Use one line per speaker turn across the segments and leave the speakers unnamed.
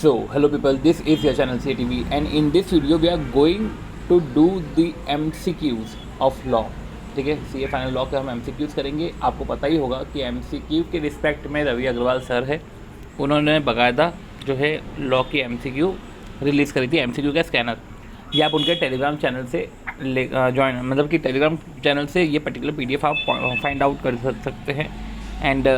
So, hello people, this is your channel CTV and in this video we are going to do the MCQs of law. ठीक है, CA final law के हम MCQs करेंगे। आपको पता ही होगा कि MCQ के रिस्पेक्ट में रवि अग्रवाल सर है, उन्होंने बाकायदा जो है लॉ की MCQ रिलीज़ करी थी, MCQ का स्कैनर। ये आप उनके टेलीग्राम चैनल से ज्वाइन मतलब कि टेलीग्राम चैनल से ये पर्टिकुलर PDF आप फाइंड आउट कर सकते हैं। एंड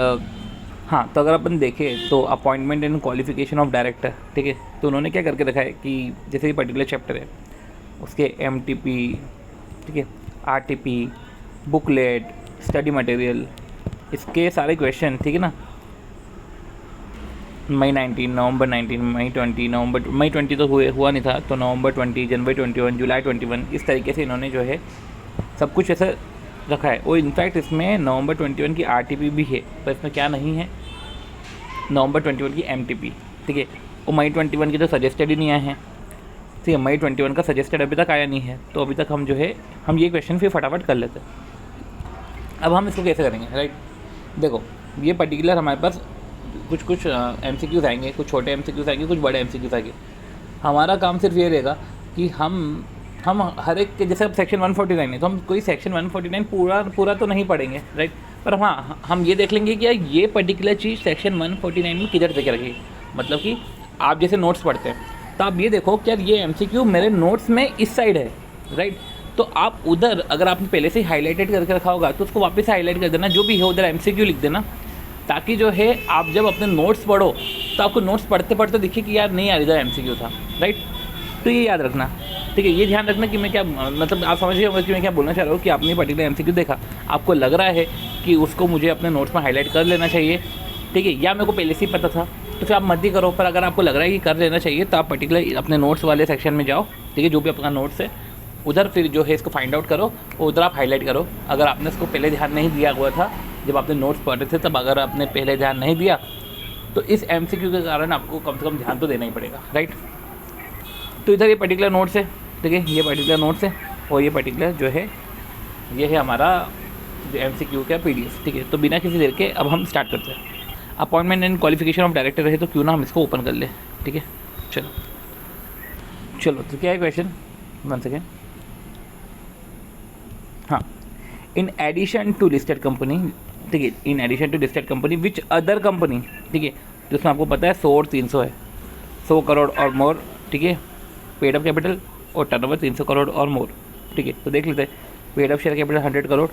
हाँ, तो अगर अपन देखें तो appointment and qualification of director, ठीक है, तो उन्होंने क्या करके रखा है कि जैसे ये पर्टिकुलर चैप्टर है उसके MTP, ठीक है, RTP, बुकलेट, स्टडी मटेरियल, इसके सारे क्वेश्चन, ठीक है ना, मई 19, नवंबर 19, मई 20, मई 20 तो हुआ नहीं था, तो नवंबर 20, जनवरी 21, जुलाई 21, इस तरीके से इन्होंने जो है सब कुछ ऐसा रखा है। और इनफैक्ट इसमें नवंबर 21 की RTP भी है, पर इसमें क्या नहीं है, नवंबर 21 की MTP, ठीक है। और मई 21 की तो सजेस्टेड ही नहीं आए हैं, ठीक है, मई 21 का सजेस्टेड अभी तक आया नहीं है, तो अभी तक हम जो है हम ये क्वेश्चन फिर फटाफट कर लेते हैं। अब हम इसको कैसे करेंगे, राइट। देखो, ये पर्टिकुलर हमारे पास कुछ MCQs आएंगे, कुछ छोटे MCQs आएंगे, कुछ बड़े MCQs आएंगे। हमारा काम सिर्फ ये रहेगा कि हम हर एक के, जैसे अब सेक्शन 149 है तो हम कोई सेक्शन 149 पूरा तो नहीं पढ़ेंगे, राइट, पर हाँ हम ये देख लेंगे कि यार ये पर्टिकुलर चीज़ सेक्शन 149 में किधर देकर रखी। मतलब कि आप जैसे नोट्स पढ़ते हैं तो आप ये देखो कि यार ये MCQ मेरे नोट्स में इस साइड है, राइट, तो आप उधर अगर आपने पहले से हाईलाइटेड करके रखा होगा तो उसको वापस हाईलाइट कर देना, जो भी है उधर MCQ लिख देना, ताकि जो है आप जब अपने नोट्स पढ़ो तो आपको नोट्स पढ़ते पढ़ते दिखे कि यार नहीं यार इधर MCQ था, राइट। तो ये याद रखना, ठीक है, ये ध्यान रखना कि मैं क्या, मतलब आप समझ रहे होंगे कि मैं क्या बोलना चाह रहा हूँ कि आपने पर्टिकुलर MCQ देखा, आपको लग रहा है कि उसको मुझे अपने नोट्स में हाईलाइट कर लेना चाहिए, ठीक है, या मेरे को पहले से ही पता था, तो फिर आप मत ही करो। पर अगर आपको लग रहा है कि कर लेना चाहिए तो आप पर्टिकुलर अपने नोट्स वाले सेक्शन में जाओ, ठीक है, जो भी आपका नोट्स है उधर फिर जो है इसको फाइंड आउट करो और उधर आप हाईलाइट करो। अगर आपने इसको पहले ध्यान नहीं दिया हुआ था जब आपने नोट्स पढ़ रहे थे, तब अगर आपने पहले ध्यान नहीं दिया तो इस MCQ के कारण आपको कम से कम ध्यान तो देना ही पड़ेगा, राइट। तो इधर ये पर्टिकुलर नोट्स है, ठीक है, ये पर्टिकुलर नोट्स है और ये पर्टिकुलर जो है ये है हमारा जो MCQ का PDF, ठीक है। तो बिना किसी देर के अब हम स्टार्ट करते हैं। Appointment and qualification of director है, तो क्यों ना हम इसको ओपन कर ले, ठीक है। चलो तो क्या है क्वेश्चन, 1 सेकेंड। हाँ, in addition to listed company, ठीक है, in addition to listed company which other company, ठीक है, जिसमें आपको पता है 100 और 300 है, 100 करोड़ और मोर, ठीक है, पेड अप कैपिटल और टर्नओवर 300 करोड़ और मोर, ठीक है। तो देख लेते हैं, paid up share capital 100 crore,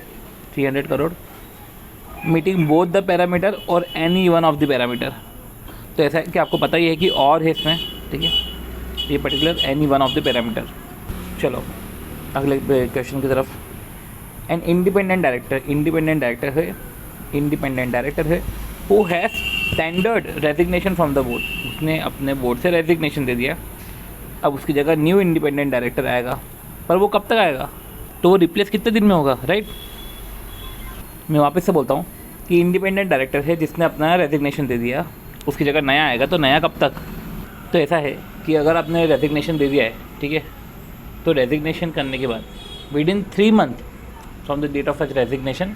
300 crore, meeting both the parameter और any one of the parameter. तो ऐसा है कि आपको पता ही है कि और है इसमें, ठीक है, ये particular any one of the parameter. चलो अगले क्वेश्चन की तरफ। एन इंडिपेंडेंट डायरेक्टर है who has tendered resignation from the board, उसने अपने बोर्ड से रेजिग्नेशन दे दिया। अब उसकी जगह न्यू इंडिपेंडेंट डायरेक्टर आएगा, पर वो कब तक आएगा, तो वो रिप्लेस कितने दिन में होगा, राइट। मैं वापस से बोलता हूँ कि इंडिपेंडेंट डायरेक्टर है जिसने अपना रेजिग्नेशन दे दिया, उसकी जगह नया आएगा, तो नया कब तक। तो ऐसा है कि अगर आपने रेजिग्नेशन दे दिया है, ठीक है, तो रेजिग्नेशन करने के बाद within 3 month from the date of such resignation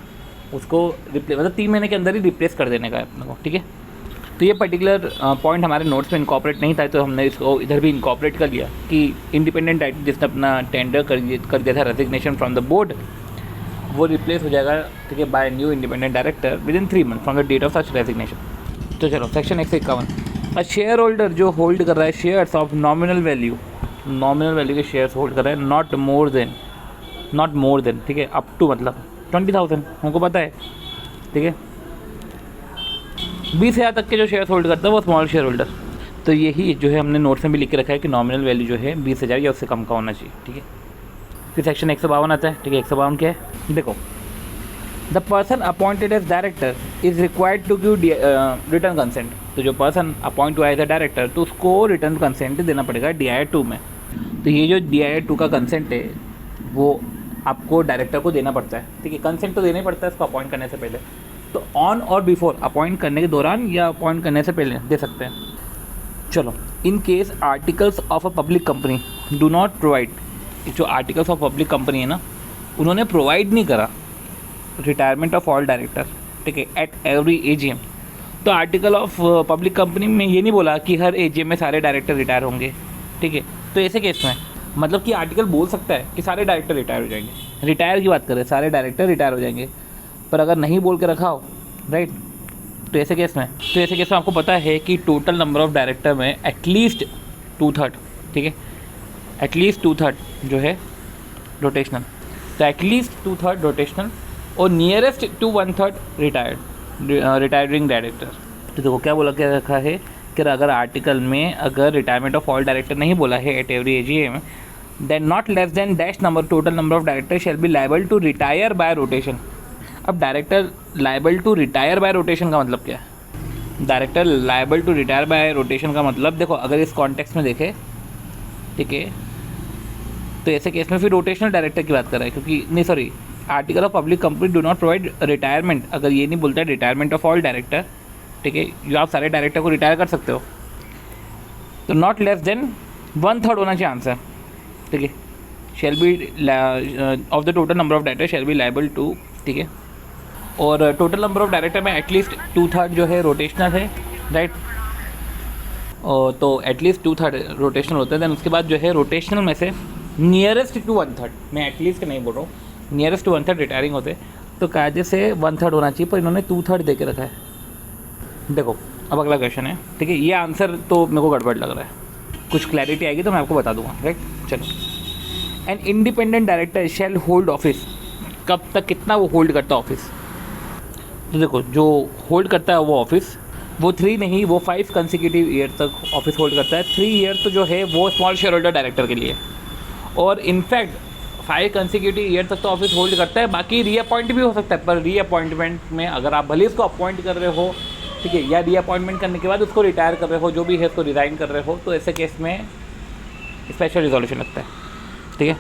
उसको रिप्लेस, मतलब 3 महीने के अंदर ही रिप्लेस कर देने का है अपने को, ठीक है। तो ये पर्टिकुलर पॉइंट हमारे नोट्स में इनकॉर्पोरेट नहीं था, तो हमने इसको इधर भी इनकॉर्पोरेट कर लिया कि इंडिपेंडेंट डायरेक्टर जिसने अपना टेंडर कर दिया था रेजिग्नेशन फ्रॉम द बोर्ड, वो रिप्लेस हो जाएगा, ठीक है, by new independent director within 3 month from the date of such resignation. तो चलो सेक्शन 151, अ शेयर होल्डर जो होल्ड कर रहा है शेयर्स ऑफ नॉमिनल वैल्यू के शेयर्स होल्ड कर रहा है, नॉट मोर देन, ठीक है, अप टू मतलब 20,000, हमको पता है, ठीक है, 20,000 तक के जो शेयर्स होल्ड करता है वो स्मॉल शेयर होल्डर। तो यही जो है हमने नोट्स में भी लिख के रखा है कि नॉमिनल वैल्यू जो है 20,000 या उससे कम का होना चाहिए, ठीक है। फिर सेक्शन 152 आता है, ठीक है। 152 क्या है, देखो, the person appointed as director is required to give return consent. तो जो पर्सन अपॉइंट हुआ एज अ डायरेक्टर तो उसको रिटर्न कंसेंट देना पड़ेगा DIR 2 में। तो ये जो DIR 2 का कंसेंट है वो आपको डायरेक्टर को देना पड़ता है, ठीक है, कंसेंट तो देना ही पड़ता है इसको अपॉइंट करने से पहले। तो ऑन और बिफोर, अपॉइंट करने के दौरान या अपॉइंट करने से पहले दे सकते हैं। चलो, in case articles of a public company do not provide, जो आर्टिकल्स ऑफ पब्लिक कंपनी है ना, उन्होंने प्रोवाइड नहीं करा रिटायरमेंट ऑफ ऑल डायरेक्टर, ठीक है, एट एवरी AGM, तो आर्टिकल ऑफ पब्लिक कंपनी में ये नहीं बोला कि हर एजीएम में सारे डायरेक्टर रिटायर होंगे, ठीक है। तो ऐसे केस में मतलब कि आर्टिकल बोल सकता है कि सारे डायरेक्टर रिटायर हो जाएंगे, रिटायर की बात करें, सारे डायरेक्टर रिटायर हो जाएंगे, पर अगर नहीं बोल के रखा हो, राइट, तो ऐसे केस में आपको पता है कि टोटल नंबर ऑफ डायरेक्टर में एटलीस्ट 2/3, ठीक है, एटलीस्ट 2/3 जो है रोटेशनल, तो एटलीस्ट 2/3 रोटेशनल और नियरेस्ट टू 1/3 रिटायरिंग डायरेक्टर। तो देखो क्या बोला क्या रखा है कि अगर आर्टिकल में अगर रिटायरमेंट ऑफ ऑल डायरेक्टर नहीं बोला है at every AGM, then not less than dash number total number of director shall be liable to retire by rotation. अब director liable to retire by rotation का मतलब क्या है? Director liable to retire by rotation का मतलब देखो, अगर इस कॉन्टेक्स्ट में देखें, ठीक है, तो ऐसे केस में फिर रोटेशनल डायरेक्टर की बात कर रहा है, क्योंकि नहीं sorry, article of public company do not provide retirement, अगर ये नहीं बोलता है रिटायरमेंट ऑफ ऑल डायरेक्टर, ठीक है, जो आप सारे डायरेक्टर को रिटायर कर सकते हो, तो नॉट लेस देन 1/3 होना चाहिए आंसर, ठीक है, shall be of the total number of director shall be liable to, ठीक है, और टोटल नंबर ऑफ डायरेक्टर में एटलीस्ट 2/3 जो है रोटेशनल है, राइट, और तो एटलीस्ट 2/3 रोटेशनल होता है। देन उसके बाद जो है रोटेशनल में से नियरेस्ट टू 1/3, मैं एटलीस्ट नहीं बोल रहा हूँ, नियरेस्ट टू 1/3 रिटायरिंग होते, तो कायदे से 1/3 होना चाहिए, पर इन्होंने 2/3 दे के रखा है। देखो अब अगला क्वेश्चन है, ठीक है, ये आंसर तो मेरे को गड़बड़ लग रहा है, कुछ क्लैरिटी आएगी तो मैं आपको बता दूंगा, राइट। चलो, an independent director shall hold office, कब तक कितना वो होल्ड करता है ऑफिस? तो देखो जो होल्ड करता है वो ऑफिस, वो 3 नहीं, वो 5 कंसेक्यूटिव ईयर तक ऑफिस होल्ड करता है। 3 ईयर तो जो है वो स्मॉल शेयर होल्डर डायरेक्टर के लिए, और इनफैक्ट 5 कंसेक्यूटिव ईयर तक तो ऑफिस होल्ड करता है, बाकी रीअपॉइंट भी हो सकता है, पर रीअपॉइंटमेंट में अगर आप भले इसको अपॉइंट कर रहे हो, ठीक है, या रीअपॉइंटमेंट करने के बाद उसको रिटायर कर रहे हो, जो भी है उसको रिज़ाइन कर रहे हो, तो ऐसे केस में स्पेशल रिजोल्यूशन लगता है, ठीक है,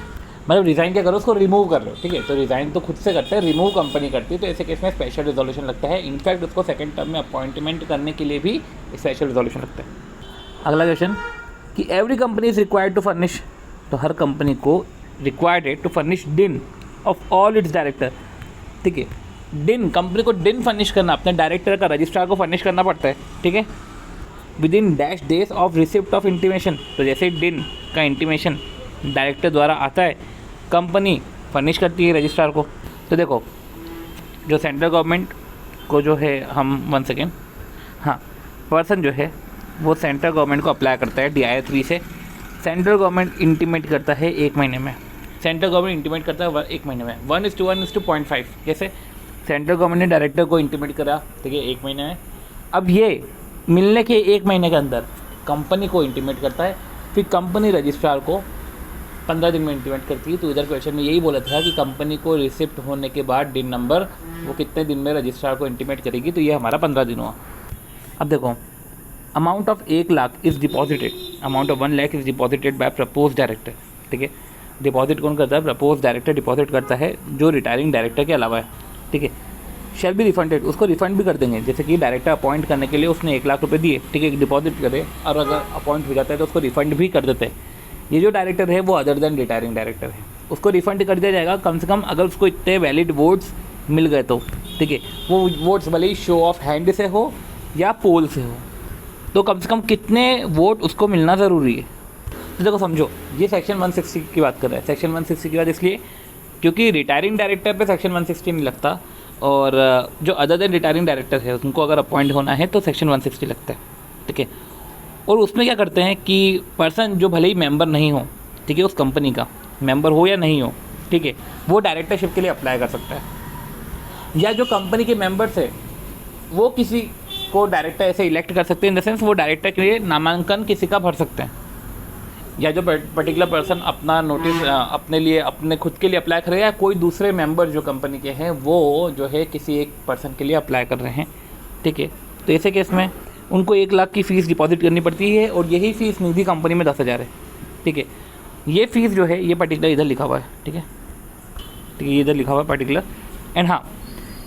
मतलब रिज़ाइन क्या करो, उसको रिमूव कर रहे हो, ठीक है, तो रिज़ाइन तो खुद से करते हैं, रिमूव कंपनी करती है, तो ऐसे केस में स्पेशल रिजोल्यूशन लगता है। इनफैक्ट उसको सेकंड टर्म में अपॉइंटमेंट करने के लिए भी स्पेशल रिजोल्यूशन लगता है। अगला क्वेश्चन कि every company is required to furnish, तो हर कंपनी को रिक्वायर्ड है to furnish DIN of all its director, ठीक है, डिन, कंपनी को डिन फर्निश करना, अपने डायरेक्टर का रजिस्ट्रार को फर्निश करना पड़ता है, ठीक है, with in dash days of receipt of intimation. तो जैसे डिन का इंटीमेशन डायरेक्टर द्वारा आता है, कंपनी फर्निश करती है रजिस्ट्रार को। तो देखो जो सेंट्रल गवर्नमेंट को जो है हम 1 सेकेंड, हाँ, पर्सन जो है वो सेंट्रल गवर्नमेंट को अप्लाई करता है DIR 3 से, सेंट्रल गवर्नमेंट इंटीमेट करता है 1 महीने में, सेंट्रल गवर्नमेंट इंटीमेट करता है 1 महीने में 1:1:0.5, जैसे सेंट्रल गवर्नमेंट ने डायरेक्टर को इंटीमेट करा, ठीक है, 1 महीने में, अब ये मिलने के 1 महीने के अंदर कंपनी को इंटीमेट करता है, फिर कंपनी रजिस्ट्रार को 15 दिन में इंटीमेट करती है। तो इधर क्वेश्चन में यही बोला था कि कंपनी को रिसिप्ट होने के बाद डिन नंबर वो कितने दिन में रजिस्ट्रार को इंटीमेट करेगी, तो ये हमारा 15 दिन हुआ। अब देखो, amount of 1 lakh is deposited, amount of 1 lakh is deposited bye propose director, ठीक है, डिपॉजिट कौन करता है? प्रपोज डायरेक्टर डिपॉजिट करता है, जो रिटायरिंग डायरेक्टर के अलावा है, ठीक है, शैल बी रिफंडेड, उसको रिफंड भी कर देंगे, जैसे कि डायरेक्टर अपॉइंट करने के लिए उसने 1 लाख रुपये दिए, ठीक है, डिपॉजिट करे, और अगर अपॉइंट हो जाता है तो उसको रिफंड भी कर देते हैं। ये जो डायरेक्टर है वो अदर देन रिटायरिंग डायरेक्टर है, उसको रिफंड कर दिया जाएगा कम से कम अगर उसको इतने वैलिड वोट्स मिल गए तो, ठीक है, वो वोट्स भले ही शो ऑफ हैंड से हो या पोल से हो, तो कम से कम कितने वोट उसको मिलना ज़रूरी है। तो देखो समझो, ये सेक्शन 160 की बात कर रहा है, सेक्शन 160 की बात इसलिए क्योंकि रिटायरिंग डायरेक्टर पे सेक्शन 160 नहीं लगता, और जो अदर देन रिटायरिंग डायरेक्टर है उनको अगर अपॉइंट होना है तो सेक्शन 160 लगता है, ठीक है। और उसमें क्या करते हैं कि पर्सन जो भले ही मेंबर नहीं हो, ठीक है, उस कंपनी का मेंबर हो या नहीं हो, ठीक है, वो डायरेक्टरशिप के लिए अप्लाई कर सकता है, या जो कंपनी के मेंबर्स है वो किसी को डायरेक्टर ऐसे इलेक्ट कर सकते हैं, इन द सेंस वो डायरेक्टर के लिए नामांकन किसी का भर सकते हैं, या जो पर्टिकुलर पर्सन अपना नोटिस अपने लिए अपने खुद के लिए अप्लाई कर रहे हैं, या कोई दूसरे मेंबर जो कंपनी के हैं वो जो है किसी एक पर्सन के लिए अप्लाई कर रहे हैं, ठीक है। तो ऐसे केस में उनको 1 लाख की फ़ीस डिपॉजिट करनी पड़ती है, और यही फ़ीस निधि कंपनी में 10,000 है, ठीक है। ये फ़ीस जो है ये पर्टिकुलर इधर लिखा हुआ है, ठीक है, ठीक है, ये इधर लिखा हुआ है पर्टिकुलर, एंड हाँ,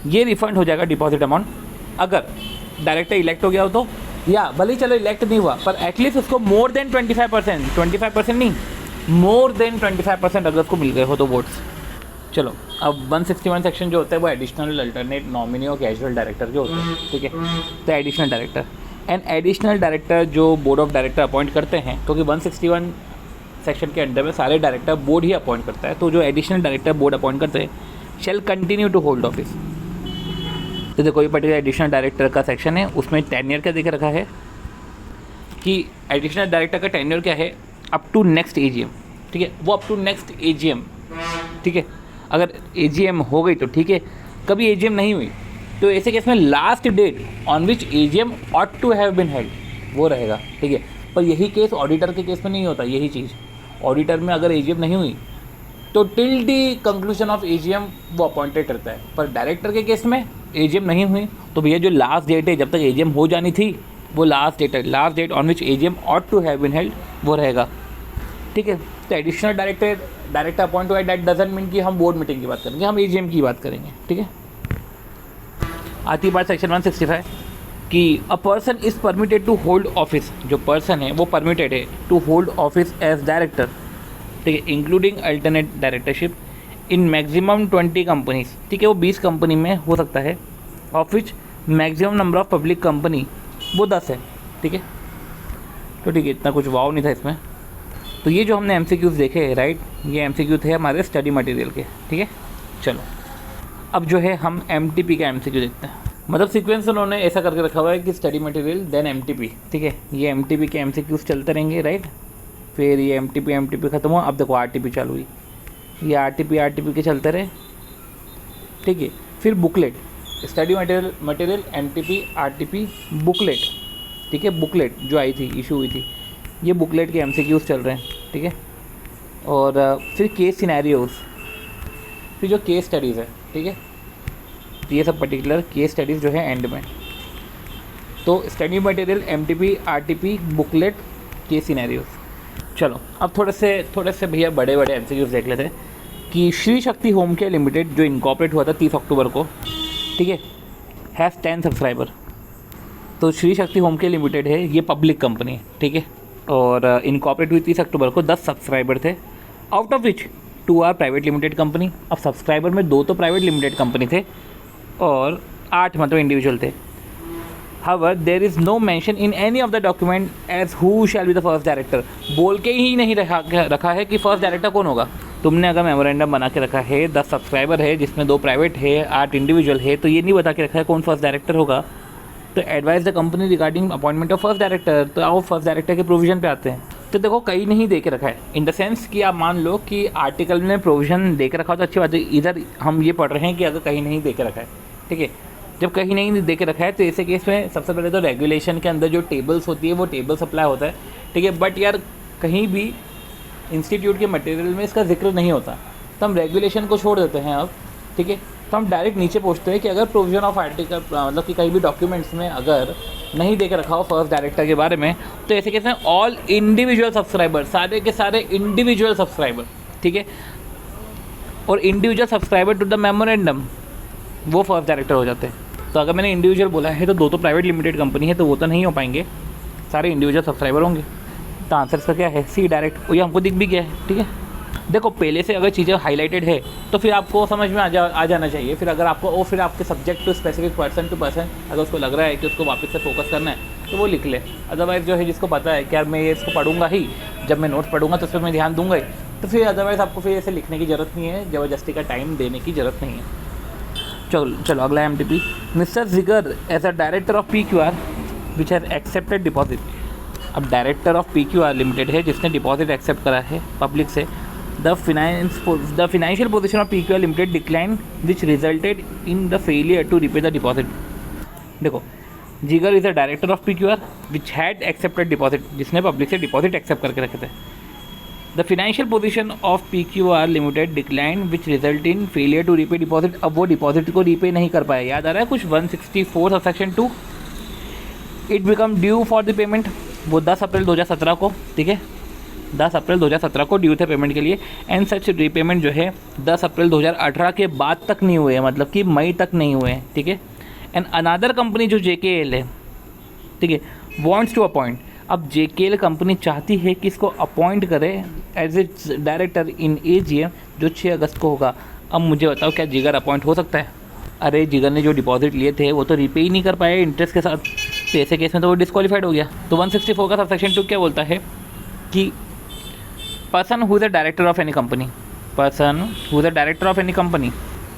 ये रिफंड हो जाएगा डिपॉजिट अमाउंट अगर डायरेक्टर इलेक्ट हो गया हो तो, या भले ही चलो इलेक्ट नहीं हुआ पर एटलीस्ट उसको मोर देन 25% नहीं, मोर देन 25% अगर उसको मिल गए हो तो वोट्स, चलो अब 161 सेक्शन जो होता है वो एडिशनल अल्टरनेट नॉमिनी और कैजुअल डायरेक्टर जो होते हैं, ठीक है। तो additional director and additional director जो बोर्ड ऑफ डायरेक्टर अपॉइंट करते हैं, क्योंकि 161 सेक्शन के अंडर में सारे डायरेक्टर बोर्ड ही अपॉइंट करता है, तो जो एडिशनल डायरेक्टर बोर्ड अपॉइंट करते हैं shall continue to hold office. तो देखो ये पर्टिकुलर एडिशनल डायरेक्टर का सेक्शन है, उसमें टेन्योर क्या देख रखा है कि एडिशनल डायरेक्टर का टेन्योर क्या है, अप टू नेक्स्ट एजीएम, ठीक है। वो अप टू नेक्स्ट एजीएम, ठीक है। अगर एजीएम हो गई तो ठीक है, कभी एजीएम नहीं हुई तो ऐसे केस में last date on which AGM ought to have been held वो रहेगा, ठीक है। पर यही केस ऑडिटर के केस में नहीं होता। यही चीज़ ऑडिटर में अगर एजीएम नहीं हुई तो till the conclusion of AGM वो अपॉइंटेड रहता है। पर डायरेक्टर के केस में एजीएम नहीं हुई तो भैया जो लास्ट डेट है जब तक एजीएम हो जानी थी वो लास्ट डेट है, last date on which AGM ought to have been held वो रहेगा, ठीक है। तो एडिशनल डायरेक्टर अपॉइंट हुआ, दैट डजंट मीन कि हम बोर्ड मीटिंग की बात करेंगे, हम एजीएम की बात करेंगे, ठीक है। आती बात सेक्शन 165 कि a person is permitted to hold office, जो पर्सन है वो परमिटेड है to hold office as director, ठीक है, including alternate directorship in maximum 20 companies, ठीक है। वो 20 कंपनी में हो सकता है, of which maximum number of public company वो 10 है, ठीक है। तो ठीक है, इतना कुछ वाव नहीं था इसमें। तो ये जो हमने एमसीक्यूज़ देखे हैं, राइट, ये एमसीक्यू थे हमारे स्टडी मटेरियल के, ठीक है। चलो अब जो है हम एमटीपी का एमसीक्यू देखते हैं। मतलब सीक्वेंस उन्होंने ऐसा करके रखा हुआ है कि स्टडी मटेरियल देन एमटीपी, ठीक है। ये एमटीपी के एमसीक्यूज़ चलते रहेंगे, राइट। फिर ये एमटीपी ख़त्म हुआ, अब देखो आरटीपी चालू हुई, ये आरटीपी के चलते रहे, ठीक है। फिर booklet, study material MTP RTP booklet, ठीक है। बुकलेट जो आई थी, इशू हुई थी, ये बुकलेट के एमसीक्यूज़ चल रहे हैं, ठीक है। और फिर केस सिनेरियोज़, फिर जो केस स्टडीज़ है, ठीक है। तो ये सब पर्टिकुलर केस स्टडीज़ जो है एंड में। तो study material MTP RTP booklet case scenarios. चलो अब थोड़े से भैया बड़े एमसीक्यूज़ देख लेते हैं कि Shri Shakti home care limited जो इनकॉर्पोरेट हुआ था 30 अक्टूबर को, ठीक है, हैज़ 10 सब्सक्राइबर। तो Shri Shakti home care limited है, ये पब्लिक कंपनी है, ठीक है। और इनकॉर्पोरेट हुई 30 अक्टूबर को, 10 सब्सक्राइबर थे, out of which 2 are private limited company. अब सब्सक्राइबर में 2 तो प्राइवेट लिमिटेड कंपनी थे और 8 मतलब इंडिविजुअल थे। However, there is no mention in any of the document as who shall be the first director। बोल के ही नहीं रखा है कि फर्स्ट डायरेक्टर कौन होगा। तुमने अगर मेमोरेंडम बना के रखा है, 10 सब्सक्राइबर है जिसमें 2 प्राइवेट है, 8 इंडिविजुअल है, तो ये नहीं बता के रखा है कौन फर्स्ट डायरेक्टर होगा। तो advice the company regarding appointment of first director. तो आओ फर्स्ट डायरेक्टर के प्रोविजन पे आते हैं। तो देखो कहीं नहीं दे के रखा है, इन द सेंस कि आप मान लो कि आर्टिकल में प्रोविजन दे के रखा हो तो अच्छी बात है। इधर हम ये पढ़ रहे हैं कि अगर कहीं नहीं दे के रखा है, ठीक है। जब कहीं नहीं दे के रखा है तो ऐसे केस में सबसे पहले तो रेगुलेशन के अंदर जो टेबल्स होती है वो टेबल्स अप्लाई होता है, ठीक है। बट यार कहीं भी इंस्टीट्यूट के मटेरियल में इसका जिक्र नहीं होता, तो हम रेगुलेशन को छोड़ देते हैं अब, ठीक है। तो हम डायरेक्ट नीचे पूछते हैं कि अगर प्रोविजन ऑफ आर्टिकल मतलब कि कहीं भी डॉक्यूमेंट्स में अगर नहीं दे के रखा हो फर्स्ट डायरेक्टर के बारे में, तो ऐसे केस में ऑल इंडिविजुअल सब्सक्राइबर, सारे के सारे इंडिविजुअल सब्सक्राइबर, ठीक है, और individual subscriber to the memorandum वो फर्स्ट डायरेक्टर हो जाते हैं। तो अगर मैंने इंडिविजुअल बोला है तो 2 तो प्राइवेट लिमिटेड कंपनी है, तो वो तो नहीं हो पाएंगे, सारे इंडिविजुअल सब्सक्राइबर होंगे। तो आंसर इसका क्या है, सी डायरेक्ट। ये हमको दिख भी गया है, ठीक है। देखो पहले से अगर चीज़ें हाईलाइटेड है तो फिर आपको समझ में आ जाना चाहिए। फिर अगर आपको वो फिर आपके subject to specific person to person अगर उसको लग रहा है कि उसको वापस से फोकस करना है तो वो लिख ले। अदरवाइज़ जो है जिसको पता है कि यार मैं ये इसको पढ़ूंगा ही, जब मैं नोट्स पढ़ूंगा तो उस पर मैं ध्यान दूंगा ही, तो फिर अदरवाइज़ आपको फिर ऐसे लिखने की ज़रूरत नहीं है, ज़बरदस्ती का टाइम देने की ज़रूरत नहीं है। चलो अगला MTP, mister Jigar as a director of PQR which has accepted deposit. अब डायरेक्टर ऑफ PQR लिमिटेड है जिसने डिपॉजिट एक्सेप्ट करा है पब्लिक से। The financial position of PQR limited decline which resulted in the failure to repay the deposit. देखो Jigar is a director of PQR which had accepted deposit, जिसने public से deposit accept करके रखे थे। The financial position of PQR limited decline which result in failure to repay deposit. अब वो deposit को repay नहीं कर पाया, याद आ रहा है कुछ 164 of section 2। It become due for the payment, वो 10 अप्रैल 2017 को, ठीक है, 10 अप्रैल 2017 को ड्यू थे पेमेंट के लिए। एंड सच रीपेमेंट जो है 10 अप्रैल 2018 के बाद तक नहीं हुए हैं, मतलब कि मई तक नहीं हुए हैं, ठीक है। एंड अनदर कंपनी जो JKL है, ठीक है, वॉन्ट्स टू अपॉइंट। अब JKL कंपनी चाहती है कि इसको अपॉइंट करे as a director in AGM जो 6 अगस्त को होगा। अब मुझे बताओ क्या जिगर अपॉइंट हो सकता है? अरे जिगर ने जो डिपॉजिट लिए थे वो तो रीपे ही नहीं कर पाए इंटरेस्ट के साथ, तो ऐसे केस में तो वो डिस्क्वालीफाइड हो गया। तो 164 का सबसेक्शन 2 क्या बोलता है कि person who is the director of any company, person who is the director of any company,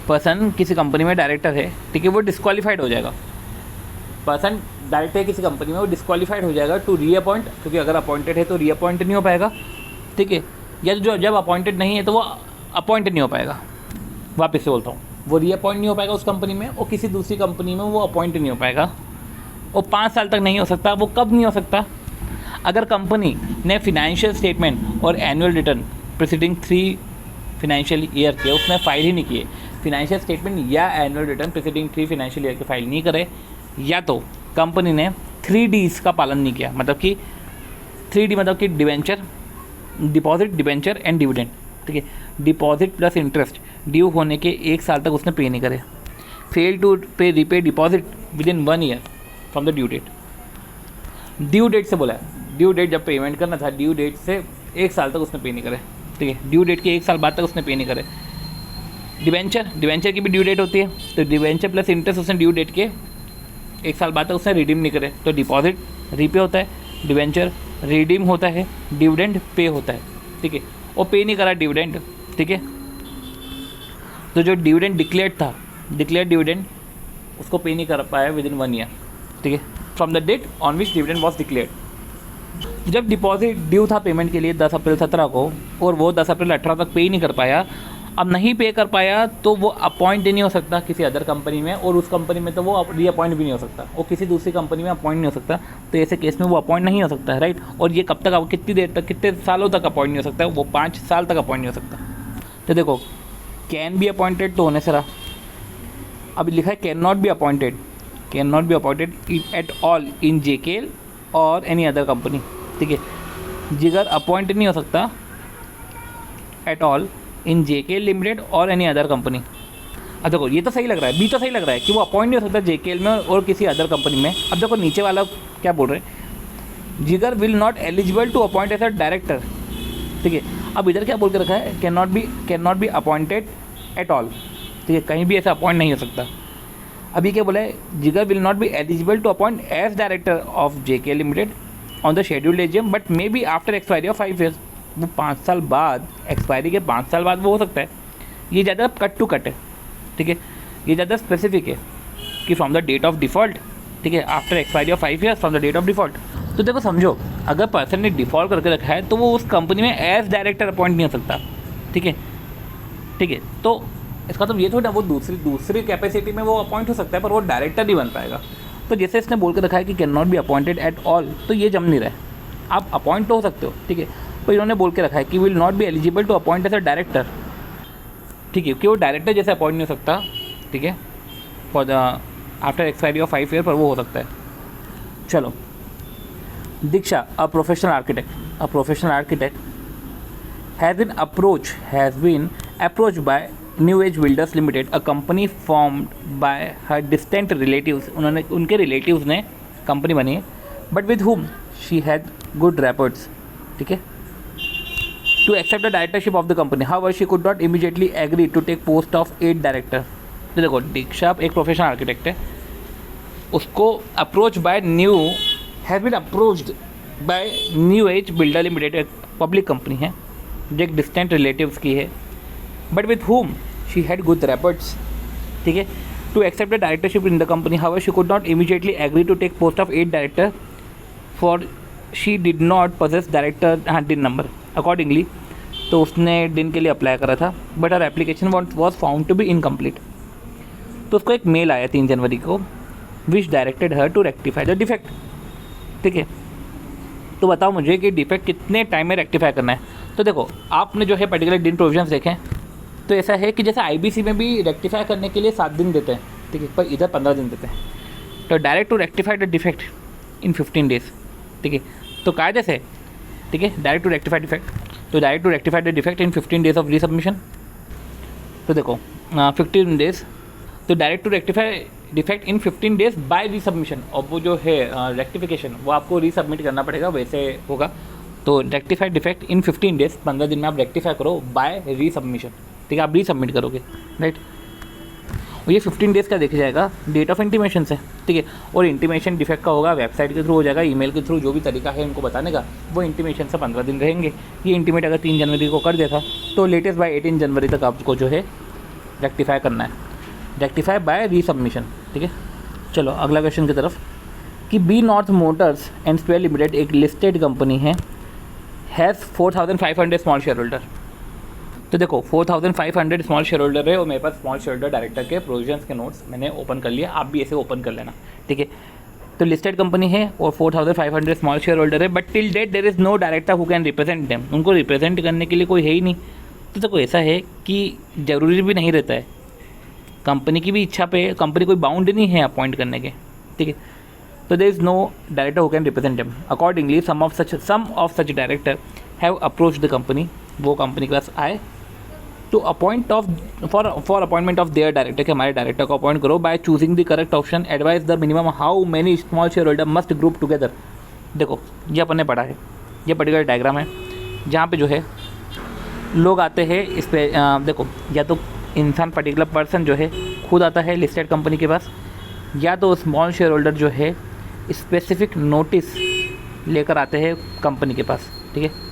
person किसी कंपनी में डायरेक्टर है, ठीक है, वो डिस्क्वालीफाइड हो जाएगा। पर्सन डायरेक्टर है किसी कंपनी में, वो डिस्क्वालीफाइड हो जाएगा टू रीअपॉइंट, क्योंकि अगर अपॉइंटेड है तो रीअपॉइंट नहीं हो पाएगा, ठीक है, या जो जब अपॉइंटेड नहीं है तो वो अपॉइंट नहीं हो पाएगा। वापस से बोलता हूँ, वो रीअपॉइंट नहीं हो पाएगा उस कंपनी में, और किसी दूसरी कंपनी में वो अपॉइंट नहीं हो पाएगा, वो 5 साल तक नहीं हो सकता। वो कब नहीं हो सकता? अगर कंपनी ने फिनेंशियल स्टेटमेंट और annual return preceding 3 financial year के उसमें फ़ाइल ही नहीं किए, फिनेंशियल स्टेटमेंट या annual return preceding 3 financial year के फाइल नहीं करे, या तो कंपनी ने 3Ds का पालन नहीं किया, मतलब कि 3D मतलब कि debenture, deposit, debenture and dividend, ठीक है, डिपॉजिट प्लस इंटरेस्ट ड्यू होने के 1 साल तक उसने पे नहीं करे, fail to pay repay deposit within 1 year from the due date. Due date से बोला है, ड्यू डेट जब पेमेंट करना था, ड्यू डेट से 1 साल तक उसने पे नहीं करे, ठीक है, ड्यू डेट के 1 साल बाद तक उसने पे नहीं करे। डिवेंचर, डिवेंचर की भी ड्यू डेट होती है, तो डिवेंचर प्लस इंटरेस्ट उसने ड्यू डेट के 1 साल बाद तक उसने रिडीम नहीं करे, तो डिपॉजिट रीपे होता है, डिवेंचर रिडीम होता है, डिविडेंड पे होता है, ठीक है, और पे नहीं करा डिविडेंड, ठीक है, तो जो डिविडेंड डिक्लेयर्ड था, डिक्लेयर्ड डिविडेंड उसको पे नहीं कर पाया विद इन 1 ईयर, ठीक है, from the date on which dividend was declared. जब डिपॉजिट ड्यू था पेमेंट के लिए 10 अप्रैल 17 को, और वो 10 अप्रैल 18 तक पे ही नहीं कर पाया, अब नहीं पे कर पाया तो वो अपॉइंट ही नहीं हो सकता किसी अदर कंपनी में, और उस कंपनी में तो वो रीअपॉइंट भी नहीं हो सकता, वो किसी दूसरी कंपनी में अपॉइंट नहीं हो सकता, तो ऐसे केस में वो अपॉइंट नहीं हो सकता है, राइट। और ये कब तक, कितनी देर तक, कितने सालों तक अपॉइंट नहीं हो सकता है? वो 5 साल तक अपॉइंट नहीं हो सकता। तो देखो, कैन बी अपॉइंटेड तो होने से रहा, अभी लिखा है can not be appointed, can not be appointed at all in JKL और एनी अदर कंपनी, ठीक है, जिगर अपॉइंट नहीं हो सकता at all in JKL limited और एनी अदर कंपनी। अब देखो, ये तो सही लग रहा है, बी तो सही लग रहा है कि वो अपॉइंट नहीं हो सकता JKL में और किसी अदर कंपनी में। अब देखो नीचे वाला क्या बोल रहे हैं, Jigar will not eligible to appoint as a director, ठीक है। अब इधर क्या बोल के रखा है, can not be appointed at all, ठीक है, कहीं भी ऐसा अपॉइंट नहीं हो सकता। अभी क्या बोला है, Jigar will not be eligible to appoint as director of JKL limited on the scheduled AGM but may be after expiry of 5 years. वो 5 साल बाद, एक्सपायरी के 5 साल बाद वो हो सकता है। ये ज़्यादा कट टू कट है, ठीक है, ये ज़्यादा स्पेसिफिक है कि from the date of default, ठीक है, after expiry of 5 years from the date of default. तो देखो समझो, अगर पर्सन ने डिफ़ॉल्ट करके रखा है तो वो उस कंपनी में एज डायरेक्टर अपॉइंट नहीं हो सकता, ठीक है, ठीक है। तो इसका तो ये थोड़ा, वो दूसरी कैपेसिटी में वो अपॉइंट हो सकता है पर वो डायरेक्टर नहीं बन पाएगा। तो जैसे इसने बोल के रखा है कि can not be appointed at all, तो ये जम नहीं रहा है। आप अपॉइंट तो हो सकते हो, ठीक है, तो इन्होंने बोल के रखा है कि will not be eligible to appoint as a director, ठीक है, कि वो डायरेक्टर जैसे अपॉइंट नहीं हो सकता, ठीक है, for the after expiry of 5 year, पर वो हो सकता है। चलो, Diksha, a professional architect has been approach by new age builders limited, a company formed by her distant relatives, उन्होंने, उनके रिलेटिव्स ने कंपनी बनी है, but with whom she had good rapport, ठीक है, to accept the directorship of the company, however she could not immediately agree to take post of 8 director. तो देखो, दीक्षा एक प्रोफेशनल आर्किटेक्ट है, उसको approach by has been approached by new age builder limited, एक public company है जो एक distant relatives की है, but with whom she had good reports, ठीक है, to accept the directorship in the company, however she could not immediately agree to take post of 8 director for she did not possess director DIN number accordingly। तो उसने DIN के लिए apply करा था, but her application was found to be incomplete। तो उसको एक mail आया 3 जनवरी को, which directed her to rectify the defect, ठीक है। तो बताओ मुझे कि डिफेक्ट कितने टाइम में रेक्टिफाई करना है। तो देखो, आपने जो है पर्टिकुलर DIN प्रोविजंस देखें तो ऐसा है कि जैसे IBC में भी रेक्टिफाई करने के लिए 7 दिन देते हैं, ठीक है, पर इधर 15 दिन देते हैं। तो direct to rectify the defect in 15 days, ठीक है, तो कायदे से, ठीक है, डायरेक्ट टू रेक्टिफाई डिफेक्ट, तो direct to rectify the defect in 15 days of resubmission. तो देखो 15 डेज, तो direct to rectify defect in 15 days by resubmission, और वो जो है रेक्टिफिकेशन वो आपको रीसबमिट करना पड़ेगा, वैसे होगा। तो रेक्टिफाइड डिफेक्ट इन 15 डेज, 15 दिन में आप रेक्टिफाई करो बाय रीसबमिशन, ठीक है, आप रीसबमिट करोगे, राइट। और ये 15 डेज़ का देखा जाएगा डेट ऑफ इंटीमेशन से, ठीक है। और इंटीमेशन डिफेक्ट का होगा वेबसाइट के थ्रू हो जाएगा, ईमेल के थ्रू, जो भी तरीका है उनको बताने का, वो इंटीमेशन से 15 दिन रहेंगे। ये इंटीमेट अगर 3 जनवरी को कर देता तो लेटेस्ट बाय 18 जनवरी तक आपको जो है रेक्टिफाई करना है, रेक्टिफाई बाय रीसबमिशन, ठीक है। चलो अगला क्वेश्चन की तरफ, कि B North Motors and spare limited एक लिस्टेड कंपनी है, हैज़ 4500 स्मॉल शेयर होल्डर। तो देखो 4500 स्मॉल शेयर होल्डर है और मेरे पास स्मॉल शेयर होल्डर डायरेक्टर के प्रोविजंस के नोट्स मैंने ओपन कर लिया, आप भी ऐसे ओपन कर लेना, ठीक है। तो लिस्टेड कंपनी है और 4500 स्मॉल शेयर होल्डर है, but till date there is no director who can represent them. उनको रिप्रेजेंट करने के लिए कोई है ही नहीं। तो देखो ऐसा है कि ज़रूरी भी नहीं रहता है, कंपनी की भी इच्छा पे कंपनी कोई बाउंड नहीं है अपॉइंट करने के, ठीक है। तो there is no director who can represent them. Accordingly some of such director have approach the company, वो कंपनी के पास आए to appoint of for appointment of their director, कि हमारे डायरेक्टर को अपॉइंट करो by choosing the correct option, advise the minimum how many small shareholder must group together. देखो ये अपन ने पढ़ा है, ये पर्टिकुलर डायग्राम है जहाँ पे जो है लोग आते हैं इस पर, देखो या तो इंसान पर्टिकुलर पर्सन जो है खुद आता है लिस्टेड कंपनी के पास, या तो स्मॉल शेयर होल्डर जो है स्पेसिफिक नोटिस लेकर आते हैं कंपनी के पास, ठीक है।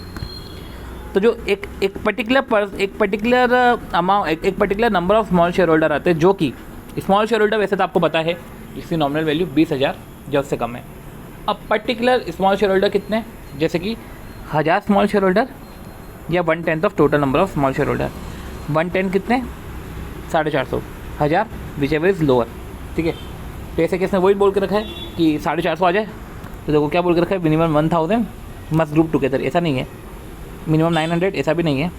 तो जो एक पर्टिकुलर अमाउंट, एक particular number of small share holder आते हैं, जो कि स्मॉल शेयर होल्डर वैसे तो आपको पता है इसकी नॉमिनल वैल्यू 20,000 या उससे कम है। अब पर्टिकुलर स्मॉल शेयर होल्डर कितने, जैसे कि 1000 स्मॉल शेयर होल्डर या 1/10 of total number of small share holder. 1/10 कितने, 450, 1000 विच एवर इज़ लोअर, ठीक है। तो ऐसे किसने वही बोल के रखा है कि 450 आ जाए, तो देखो क्या बोल के रखा है, मिनिमम 1000 मस्ट ग्रुप टुगेदर, ऐसा नहीं है। मिनिमम 900 ऐसा भी नहीं है।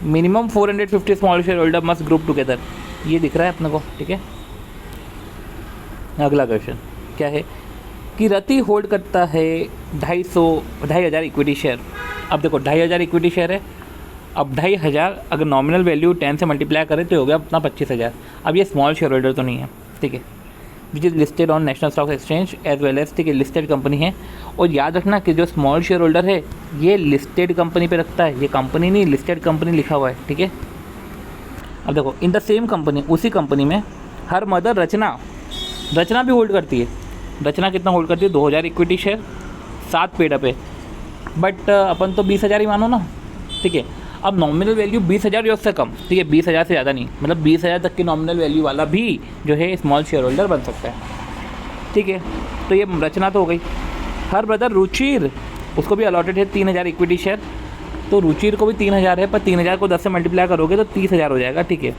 Minimum 450 small shareholder must group together, ये दिख रहा है अपने को, ठीक है। अगला क्वेश्चन क्या है, कि रति होल्ड करता है 2,500 इक्विटी शेयर। अब देखो 2,500 इक्विटी शेयर है, अब 2,500 अगर नॉमिनल वैल्यू 10 से मल्टीप्लाई करें तो हो गया अपना 25,000। अब ये स्मॉल शेयर होल्डर तो नहीं है, ठीक है, which is listed on National Stock Exchange as well as, ठीक है, लिस्टेड कंपनी है। और याद रखना कि जो स्मॉल शेयर होल्डर है ये लिस्टेड कंपनी पे रखता है, ये कंपनी नहीं लिस्टेड कंपनी लिखा हुआ है, ठीक है। अब देखो इन द सेम कंपनी, उसी कंपनी में हर मदर रचना भी होल्ड करती है। रचना कितना होल्ड करती है, 2,000 इक्विटी शेयर, 7 पेड अप है, बट अपन तो 20,000 ही मानो ना, ठीक है। अब नॉमिनल वैल्यू 20,000 या उससे कम, ठीक है, 20,000 से ज़्यादा नहीं, मतलब 20,000 तक की नॉमिनल वैल्यू वाला भी जो है स्मॉल शेयर होल्डर बन सकता है, ठीक है। तो ये रचना तो हो गई। हर ब्रदर रुचिर, उसको भी अलॉटेड है 3,000 इक्विटी शेयर, तो रुचिर को भी 3,000 है, पर 3,000 को 10 से मल्टीप्लाई करोगे तो 30,000 हो जाएगा, ठीक है।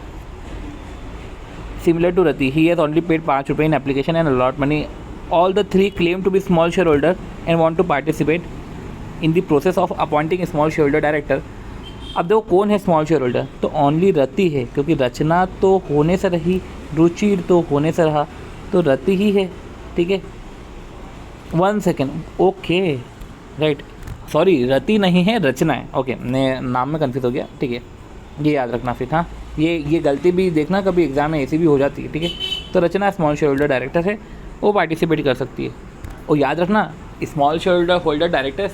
Similar to Rati, he has only paid 5 रुपये in application and allot money. All the 3 claim to be small shareholder and want to participate in the process of appointing small shareholder director. अब देखो कौन है small shareholder, तो only Rati है, क्योंकि रचना तो होने से रही, रुचिर तो होने से रहा, तो रति ही है, ठीक है। 1 सेकेंड, ओके राइट, सॉरी रति नहीं है, रचना है, ओके, नाम में कंफ्यूज हो गया, ठीक है, ये याद रखना फिर। हाँ, ये गलती भी देखना कभी एग्जाम में ऐसी भी हो जाती है, ठीक है। तो रचना स्मॉल शेयर होल्डर डायरेक्टर है, वो पार्टिसिपेट कर सकती है। और याद रखना small shareholder director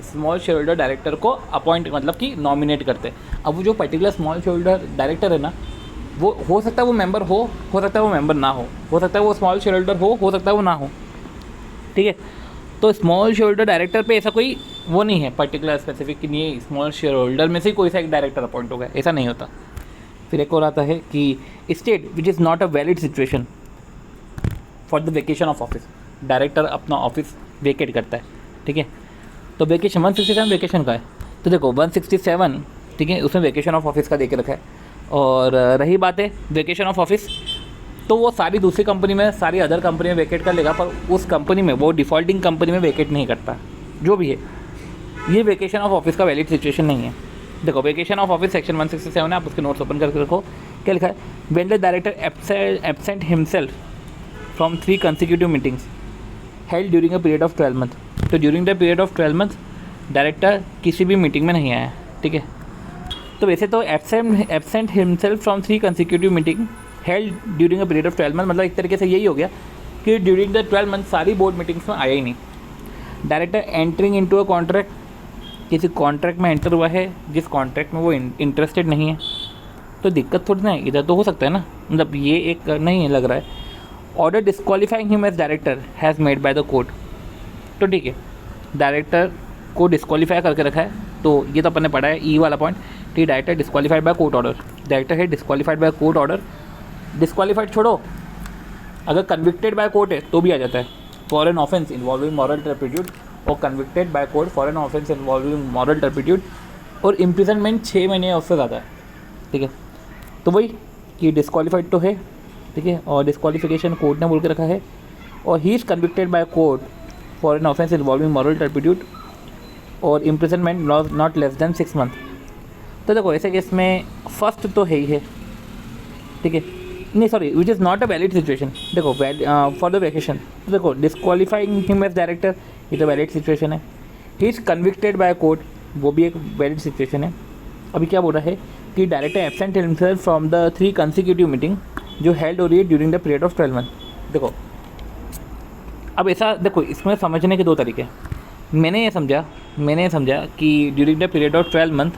small shareholder director को अपॉइंट मतलब कि नॉमिनेट करते हैं। अब वो जो particular small shareholder director है ना, वो हो सकता है वो मेंबर हो सकता है वो मेंबर ना हो सकता है वो स्मॉल शेयर होल्डर हो सकता है वो ना हो, ठीक है। तो स्मॉल शेयर होल्डर डायरेक्टर पे ऐसा कोई वो नहीं है पर्टिकुलर स्पेसिफिक कि नहीं स्मॉल शेयर होल्डर में से कोई सा एक डायरेक्टर अपॉइंट होगा, ऐसा नहीं होता। फिर एक और आता है कि state which is not a valid situation for the vacation of office. Director अपना ऑफिस वेकेट करता है, ठीक है। तो वेकेशन 167 वेकेशन का है, तो देखो 167, ठीक है, उसमें वेकेशन ऑफ ऑफिस का दे के रखा है। और रही बात है वेकेशन ऑफ ऑफिस, तो वो सारी दूसरी कंपनी में, सारी अदर कंपनी में वेकेट कर लेगा, पर उस कंपनी में, वो डिफ़ॉल्टिंग कंपनी में वेकेट नहीं करता, जो भी है। ये वेकेशन ऑफ ऑफिस का वैलिड सिचुएशन नहीं है। देखो वेकेशन ऑफ ऑफिस सेक्शन 167 है, आप उसके नोट्स ओपन करके रखो। क्या लिखा है, when the director absent himself from 3 consecutive meetings held during a period of 12 month. तो during the period of 12 month director किसी भी मीटिंग में नहीं आया, ठीक है। तो वैसे तो absent himself from 3 consecutive meeting held during a period of 12 month, मतलब एक तरीके से यही हो गया कि ड्यूरिंग द 12 मंथ सारी बोर्ड मीटिंग्स में आया ही नहीं। Director entering into a contract किसी कॉन्ट्रैक्ट में एंटर हुआ है जिस कॉन्ट्रैक्ट में वो इंटरेस्टेड नहीं है, तो दिक्कत थोड़ी ना है, इधर तो हो सकता है ना, मतलब ये एक नहीं लग रहा है। Order disqualifying him as director has made by the court, तो ठीक है, डायरेक्टर को डिस्क्वालीफाई करके रखा है, तो ये तो अपन ने पढ़ा है ई वाला पॉइंट कि director disqualified by court order, director है disqualified by court order. Disqualified छोड़ो, अगर कन्विक्टेड बाय कोर्ट है तो भी आ जाता है, for an offence involving moral turpitude, और convicted by court for an offence involving moral turpitude, और इम्प्रिजनमेंट 6 महीने या उससे ज़्यादा है, ठीक है। तो वही कि डिस्क्वालीफाइड तो है, ठीक है, और डिस्क्वालिफिकेशन कोर्ट ने बोल के रखा है, और he is convicted by court for an offence involving moral turpitude और imprisonment not less than 6 month. तो देखो ऐसे केस में फर्स्ट तो है ही है, ठीक है, नहीं sorry which is not a valid situation. देखो फॉर द वेकेशन, तो देखो डिस्क्वालीफाइंग हिम एज डायरेक्टर ये तो वैलिड सिचुएशन है, ही इज़ कन्विक्टेड बाय कोर्ट वो भी एक वैलिड सिचुएशन है। अभी क्या बोल रहा है कि director absent himself from the 3 consecutive meeting जो हेल्ड हो रही है during the period of 12 month. देखो अब ऐसा, देखो इसमें समझने के 2 तरीके हैं। मैंने ये समझा कि during the period of 12 month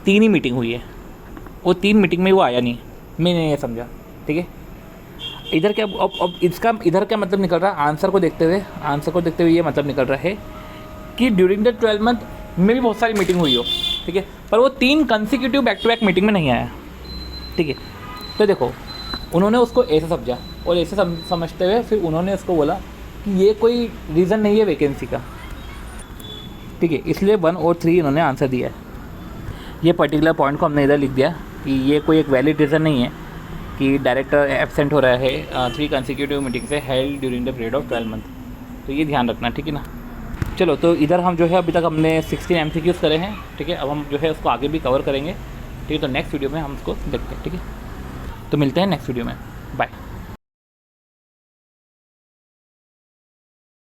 3 he meeting हुई है, वो 3 मीटिंग में वो आया नहीं, मैंने ये समझा, ठीक है। इधर क्या अब इसका इधर क्या मतलब निकल रहा है, आंसर को देखते हुए ये मतलब निकल रहा है कि ड्यूरिंग द 12 मंथ में भी बहुत सारी मीटिंग हुई हो, ठीक है, पर वो 3 consecutive back to back meeting में नहीं आया, ठीक है। तो देखो उन्होंने उसको ऐसे समझा, और ऐसे समझते हुए फिर उन्होंने उसको बोला कि ये कोई रीज़न नहीं है वैकेंसी का, ठीक है, इसलिए 1 और 3 इन्होंने आंसर दिया है। ये पर्टिकुलर पॉइंट को हमने इधर लिख दिया कि ये कोई एक वैलिड रीज़न नहीं है कि डायरेक्टर एब्सेंट हो रहा है 3 कंसिक्यूटिव मीटिंग से held during the period of 12 month, तो ये ध्यान रखना, ठीक है ना। चलो तो इधर हम जो है अभी तक हमने 16 MCQs करे हैं, ठीक है, अब हम जो है उसको आगे भी कवर करेंगे, ठीक है। तो नेक्स्ट वीडियो में हम उसको देखते हैं, ठीक है। तो मिलते हैं नेक्स्ट वीडियो में, बाय।